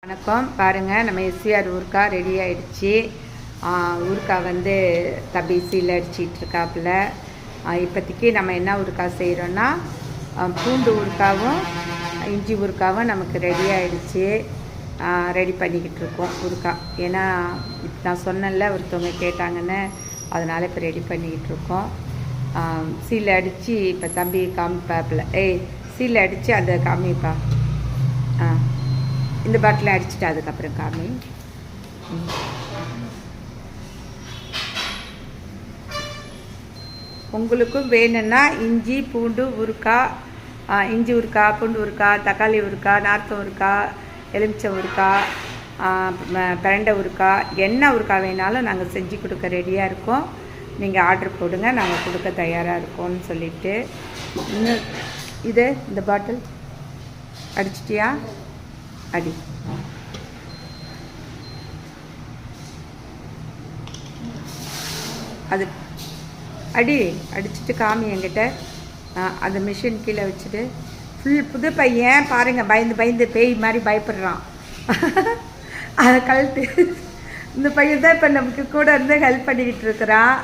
வணக்கம். பாருங்கள், நம்ம எஸ்விஆர் ஊறுகாய் ரெடி ஆகிடுச்சி. ஊறுகாய் வந்து தம்பி சீல் அடிச்சிட்ருக்காப்புல. இப்போதைக்கு நம்ம என்ன ஊறுகாய் செய்கிறோன்னா பூண்டு ஊறுகாவும் இஞ்சி ஊறுகாவும் நமக்கு ரெடி ஆகிடுச்சி. ரெடி பண்ணிக்கிட்டு இருக்கோம் ஊறுகாய். ஏன்னா இப்போ நான் சொன்னேன்ல, ஒருத்தவங்க கேட்டாங்கன்னு, அதனால் இப்போ ரெடி பண்ணிக்கிட்டு இருக்கோம். சீல் அடித்து இப்போ தம்பி காமிப்பாப்புல. சீல் அடித்து அதை காமிப்பா. இந்த பாட்டில் அடிச்சுட்டு அதுக்கப்புறம் காமி. உங்களுக்கும் வேணும்னா இஞ்சி பூண்டு ஊறுகாய், இஞ்சி ஊறுகாய், பூண்டு ஊறுகாய், தக்காளி ஊறுகாய், நார்த்தம் ஊறுகாய், எலுமிச்சை ஊறுகாய், பிரண்டை ஊறுகாய், என்ன ஊறுகாய் வேணாலும் நாங்கள் செஞ்சு கொடுக்க ரெடியாக இருக்கோம். நீங்கள் ஆர்டர் போடுங்க, நாங்கள் கொடுக்க தயாராக இருக்கோம்னு சொல்லிவிட்டு. இன்னும் இந்த பாட்டில் அடிச்சிட்டியா? அடி. அது அடிச்சுட்டு காமி என்கிட்ட. அந்த மிஷின் கீழே வச்சுட்டு புது பையன் பாருங்கள், பயந்து பேய் மாதிரி பயப்படுறான். அதை கழட்டு. இந்த பையன் தான் இப்போ நமக்கு கூட இருந்து ஹெல்ப் பண்ணிக்கிட்டு இருக்கிறான்.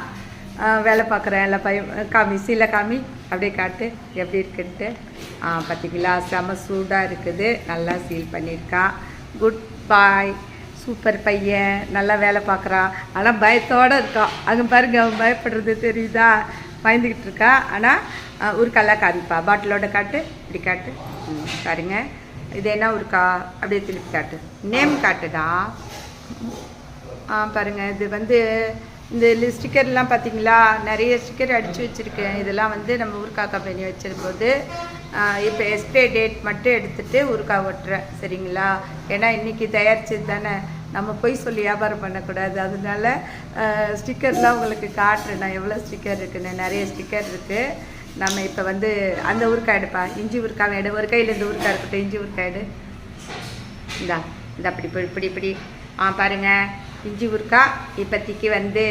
வேலை பார்க்குறேன். எல்லா பையன் காமி, சீலை காமி, அப்படியே காட்டு எப்படி இருக்குன்ட்டு. பார்த்தீங்களா, செம சூடாக இருக்குது. நல்லா சீல் பண்ணியிருக்கான். குட் பாய், சூப்பர் பையன், நல்லா வேலை பார்க்குறான். ஆனால் பயத்தோடு இருக்கான். அங்கே பாருங்க, அவன் பயப்படுறது தெரியுதா? பயந்துக்கிட்டு இருக்கான். ஆனால் ஊறுகாலாம் காமிப்பா. பாட்டிலோட காட்டு, இப்படி காட்டு. பாருங்க, இது என்ன ஊறுகா? அப்படியே திருப்பி காட்டு. நேம் காட்டுடா. பாருங்கள், இது வந்து இந்த ஸ்டிக்கர்லாம் பார்த்தீங்களா, நிறைய ஸ்டிக்கர் அடித்து வச்சுருக்கேன். இதெல்லாம் வந்து நம்ம ஊறுகாய் கம்பெனி வச்சிருக்கும்போது இப்போ எக்ஸ்பைரி டேட் மட்டும் எடுத்துகிட்டு ஊறுகாய் ஓட்டுறேன். சரிங்களா? ஏன்னா இன்றைக்கி தயாரிச்சது தானே, நம்ம போய் சொல்லி வியாபாரம் பண்ணக்கூடாது. அதனால ஸ்டிக்கர்லாம் உங்களுக்கு காட்டுறேன். நான் எவ்வளோ ஸ்டிக்கர் இருக்குன்னு. நிறைய ஸ்டிக்கர் இருக்குது. நம்ம இப்போ வந்து அந்த ஊறுகாய் எடுப்பா. இஞ்சி ஊறுகாய் எடு. ஒரு கையில் இந்த ஊறுகாய் இருக்கட்டும். இஞ்சி ஊறுகாய் எடு. இந்த இப்படி பாருங்கள், இஞ்சி ஊறுகாய் இப்போதைக்கு வந்து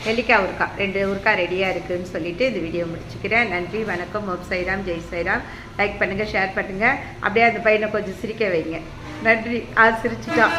நெல்லிக்காய் ஊறுகாய், 2 ஊறுகாய் ரெடியாக இருக்குதுன்னு சொல்லிவிட்டு இந்த வீடியோ முடிச்சுக்கிறேன். நன்றி, வணக்கம். ஓம் சாய்ராம், ஜெய் சாய்ராம். லைக் பண்ணுங்கள், ஷேர் பண்ணுங்கள். அப்படியே அந்த பையனை கொஞ்சம் சிரிக்க வைங்க. நன்றி. சிரிச்சிட்டான்.